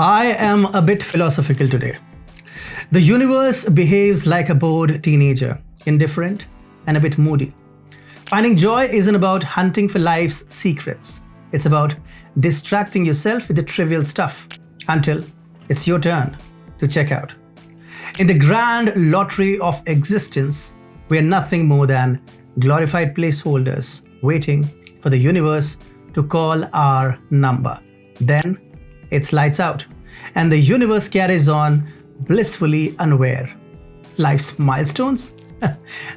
I am a bit philosophical today. The universe behaves like a bored teenager, indifferent and a bit moody. Finding joy isn't about hunting for life's secrets. It's about distracting yourself with the trivial stuff until it's your turn to check out. In the grand lottery of existence, we are nothing more than glorified placeholders waiting for the universe to call our number. Then it's lights out, and the universe carries on blissfully unaware. Life's milestones?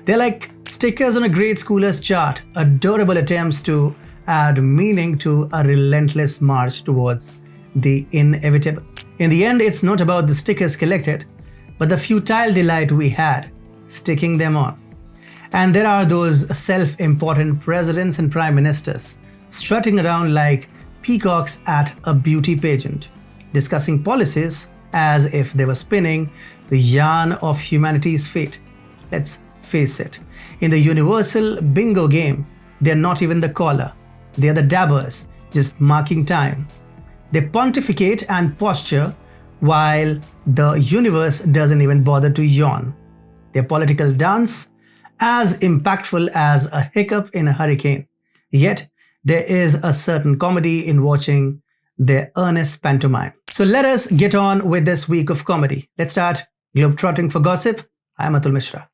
They're like stickers on a grade schooler's chart, adorable attempts to add meaning to a relentless march towards the inevitable. In the end, it's not about the stickers collected, but the futile delight we had sticking them on. And there are those self-important presidents and prime ministers strutting around like peacocks at a beauty pageant, discussing policies as if they were spinning the yarn of humanity's fate. Let's face it, in the universal bingo game, they're not even the caller. They're the dabbers, just marking time. They pontificate and posture while the universe doesn't even bother to yawn. Their political dance, as impactful as a hiccup in a hurricane. Yet, there is a certain comedy in watching their earnest pantomime. So let us get on with this week of comedy. Let's start Globetrotting for gossip. I am Atul Mishra.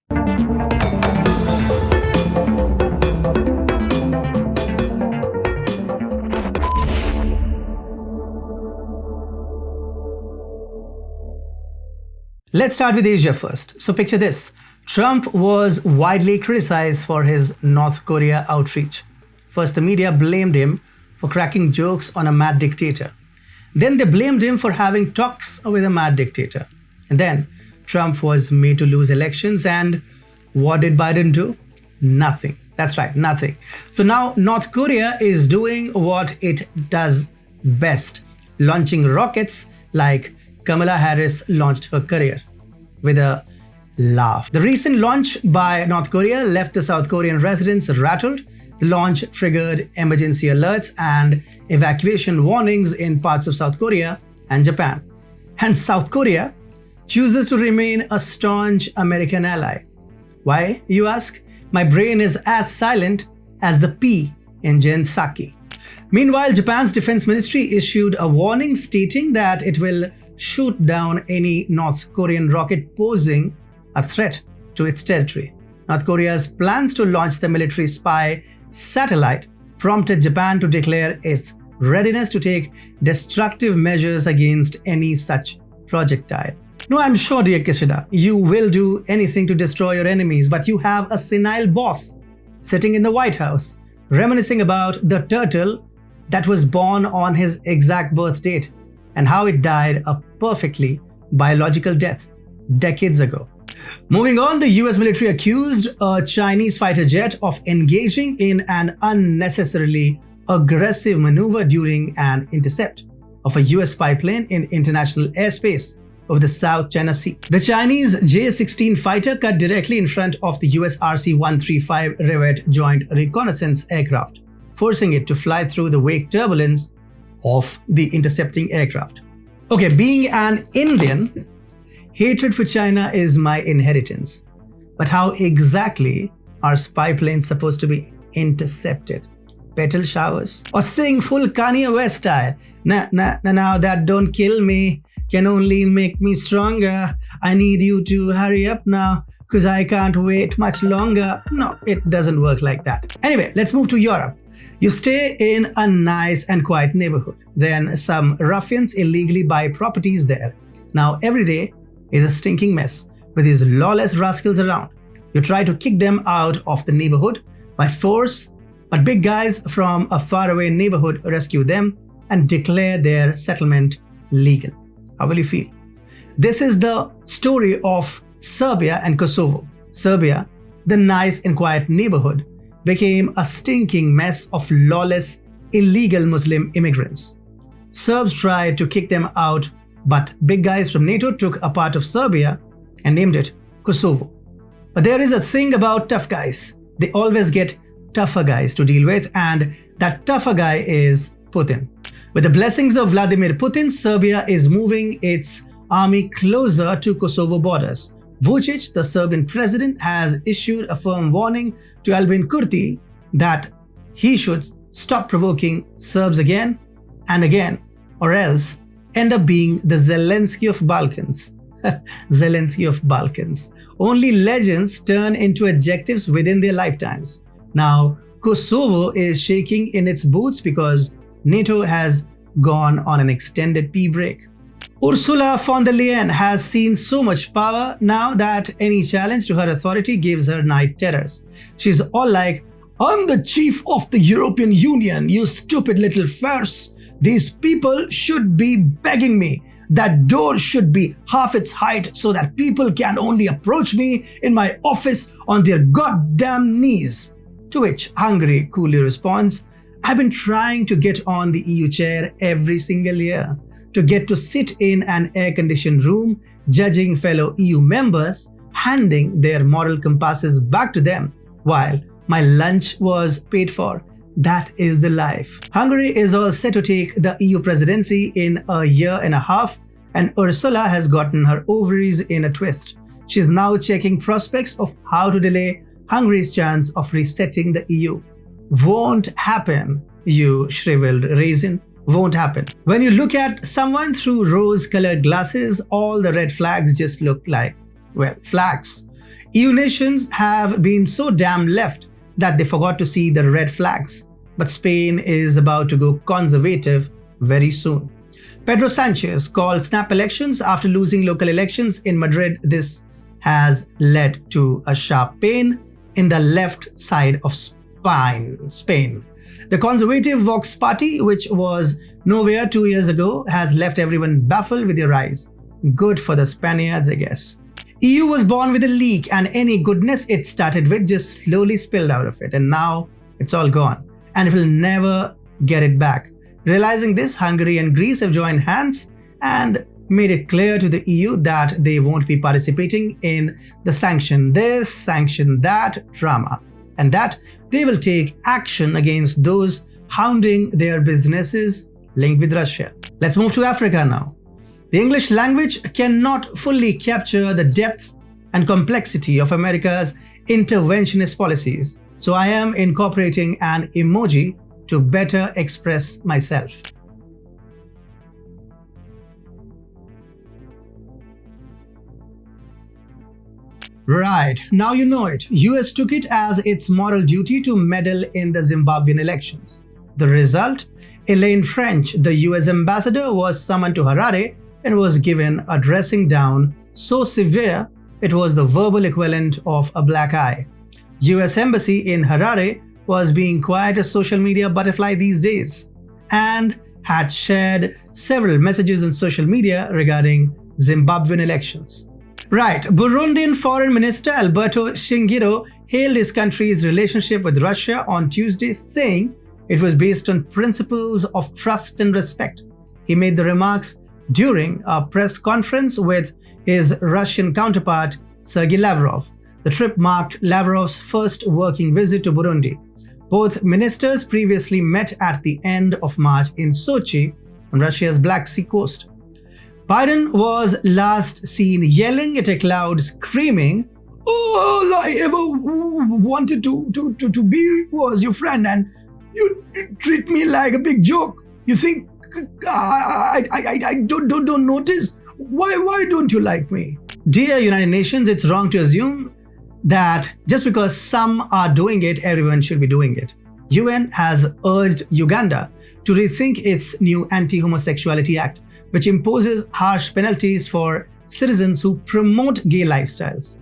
Let's start with Asia first. So picture this. Trump was widely criticized for his North Korea outreach. First, the media blamed him for cracking jokes on a mad dictator. Then they blamed him for having talks with a mad dictator. And then Trump was made to lose elections, and what did Biden do? Nothing. That's right, nothing. So now North Korea is doing what it does best, launching rockets like Kamala Harris launched her career, with a laugh. The recent launch by North Korea left the South Korean residents rattled. The launch triggered emergency alerts and evacuation warnings in parts of South Korea and Japan. And South Korea chooses to remain a staunch American ally. Why, you ask? My brain is as silent as the P in Gen Psaki. Meanwhile, Japan's defense ministry issued a warning stating that it will shoot down any North Korean rocket posing a threat to its territory. North Korea's plans to launch the military spy satellite prompted Japan to declare its readiness to take destructive measures against any such projectile. No, I'm sure, dear Kishida, you will do anything to destroy your enemies, but you have a senile boss sitting in the White House, reminiscing about the turtle that was born on his exact birth date and how it died a perfectly biological death decades ago. Moving on, the US military accused a Chinese fighter jet of engaging in an unnecessarily aggressive maneuver during an intercept of a US spy plane in international airspace of the South China Sea. The Chinese J-16 fighter cut directly in front of the US RC-135 Rivet Joint Reconnaissance aircraft, forcing it to fly through the wake turbulence of the intercepting aircraft. Okay, being an Indian, hatred for China is my inheritance. But how exactly are spy planes supposed to be intercepted? Petal showers? Or sing full Kanye West style? Now that don't kill me, can only make me stronger. I need you to hurry up now, cause I can't wait much longer. No, it doesn't work like that. Anyway, let's move to Europe. You stay in a nice and quiet neighborhood. Then some ruffians illegally buy properties there. Now every day is a stinking mess with these lawless rascals around. You try to kick them out of the neighborhood by force, but big guys from a faraway neighborhood rescue them and declare their settlement legal. How will you feel? This is the story of Serbia and Kosovo. Serbia, the nice and quiet neighborhood, became a stinking mess of lawless, illegal Muslim immigrants. Serbs tried to kick them out, but big guys from NATO took a part of Serbia and named it Kosovo. But there is a thing about tough guys. They always get tougher guys to deal with, and that tougher guy is Putin. With the blessings of Vladimir Putin, Serbia is moving its army closer to Kosovo borders. Vučić, the Serbian president, has issued a firm warning to Albin Kurti that he should stop provoking Serbs again and again, or else end up being the Zelensky of Balkans. Zelensky of Balkans. Only legends turn into adjectives within their lifetimes. Now, Kosovo is shaking in its boots because NATO has gone on an extended pee break. Ursula von der Leyen has seen so much power now that any challenge to her authority gives her night terrors. She's all like, "I'm the chief of the European Union, you stupid little farce. These people should be begging me. That door should be half its height so that people can only approach me in my office on their goddamn knees." To which Hungary coolly responds, "I've been trying to get on the EU chair every single year, to get to sit in an air-conditioned room, judging fellow EU members, handing their moral compasses back to them, while my lunch was paid for. That is the life." Hungary is all set to take the EU presidency in a year and a half, and Ursula has gotten her ovaries in a twist. She's now checking prospects of how to delay Hungary's chance of resetting the EU. Won't happen, you shriveled raisin. Won't happen. When you look at someone through rose-colored glasses, all the red flags just look like, well, flags. EU nations have been so damn left that they forgot to see the red flags. But Spain is about to go conservative very soon. Pedro Sanchez called snap elections after losing local elections in Madrid. This has led to a sharp pain in the left side of Spain. The conservative Vox party, which was nowhere 2 years ago, has left everyone baffled with their eyes. Good for the Spaniards, I guess. EU was born with a leak, and any goodness it started with just slowly spilled out of it, and now it's all gone, and it will never get it back. Realizing this, Hungary and Greece have joined hands and made it clear to the EU that they won't be participating in the sanction this, sanction that drama, and that they will take action against those hounding their businesses linked with Russia. Let's move to Africa now. The English language cannot fully capture the depth and complexity of America's interventionist policies, so I am incorporating an emoji to better express myself. Right, now you know it. US took it as its moral duty to meddle in the Zimbabwean elections. The result? Elaine French, the US ambassador, was summoned to Harare and was given a dressing down so severe it was the verbal equivalent of a black eye. US Embassy in Harare was being quite a social media butterfly these days and had shared several messages on social media regarding Zimbabwean elections. Right, Burundian Foreign Minister Alberto Shingiro hailed his country's relationship with Russia on Tuesday, saying it was based on principles of trust and respect. He made the remarks during a press conference with his Russian counterpart Sergei Lavrov. The trip marked Lavrov's first working visit to Burundi. Both ministers previously met at the end of March in Sochi on Russia's Black Sea coast. Biden was last seen yelling at a cloud, screaming, "All I ever wanted to be was your friend, and you treat me like a big joke. You think I don't notice? Why don't you like me?" Dear United Nations, it's wrong to assume that just because some are doing it, everyone should be doing it. UN has urged Uganda to rethink its new Anti-Homosexuality Act, which imposes harsh penalties for citizens who promote gay lifestyles.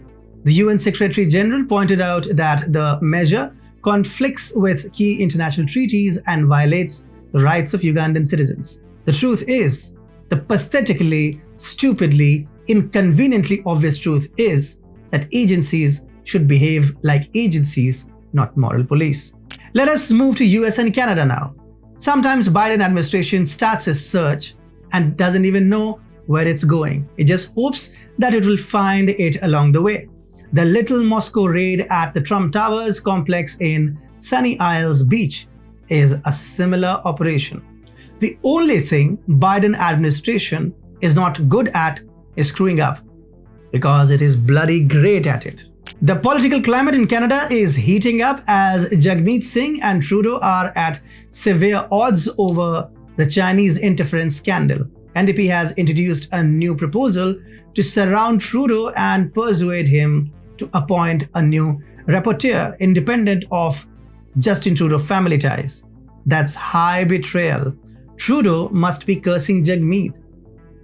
The UN Secretary General pointed out that the measure conflicts with key international treaties and violates the rights of Ugandan citizens. The truth is, the pathetically, stupidly, inconveniently obvious truth is that agencies should behave like agencies, not moral police. Let us move to US and Canada now. Sometimes Biden administration starts a search and doesn't even know where it's going. It just hopes that it will find it along the way. The Little Moscow raid at the Trump Towers complex in Sunny Isles Beach is a similar operation. The only thing Biden administration is not good at is screwing up, because it is bloody great at it. The political climate in Canada is heating up as Jagmeet Singh and Trudeau are at severe odds over the Chinese interference scandal. NDP has introduced a new proposal to surround Trudeau and persuade him to appoint a new rapporteur independent of Justin Trudeau family ties. That's high betrayal. Trudeau must be cursing Jagmeet.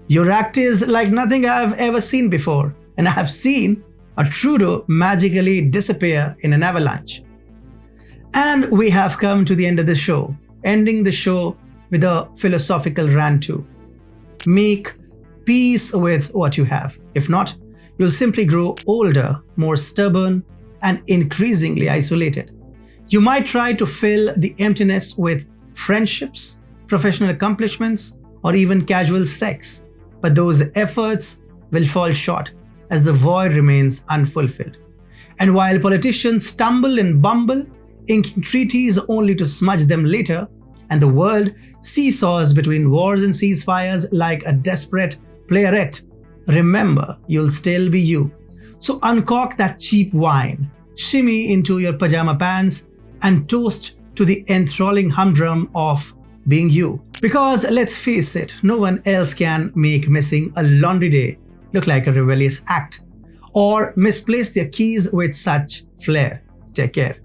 Your act is like nothing I've ever seen before, and I have seen a Trudeau magically disappear in an avalanche. And we have come to the end of the show, ending the show with a philosophical rant too. Make peace with what you have. If not, you'll simply grow older, more stubborn, and increasingly isolated. You might try to fill the emptiness with friendships, professional accomplishments, or even casual sex, but those efforts will fall short as the void remains unfulfilled. And while politicians stumble and bumble, inking treaties only to smudge them later, and the world seesaws between wars and ceasefires like a desperate playerette, remember, you'll still be you. So uncork that cheap wine, shimmy into your pajama pants, and toast to the enthralling humdrum of being you. Because let's face it, no one else can make missing a laundry day look like a rebellious act, or misplace their keys with such flair. Take care.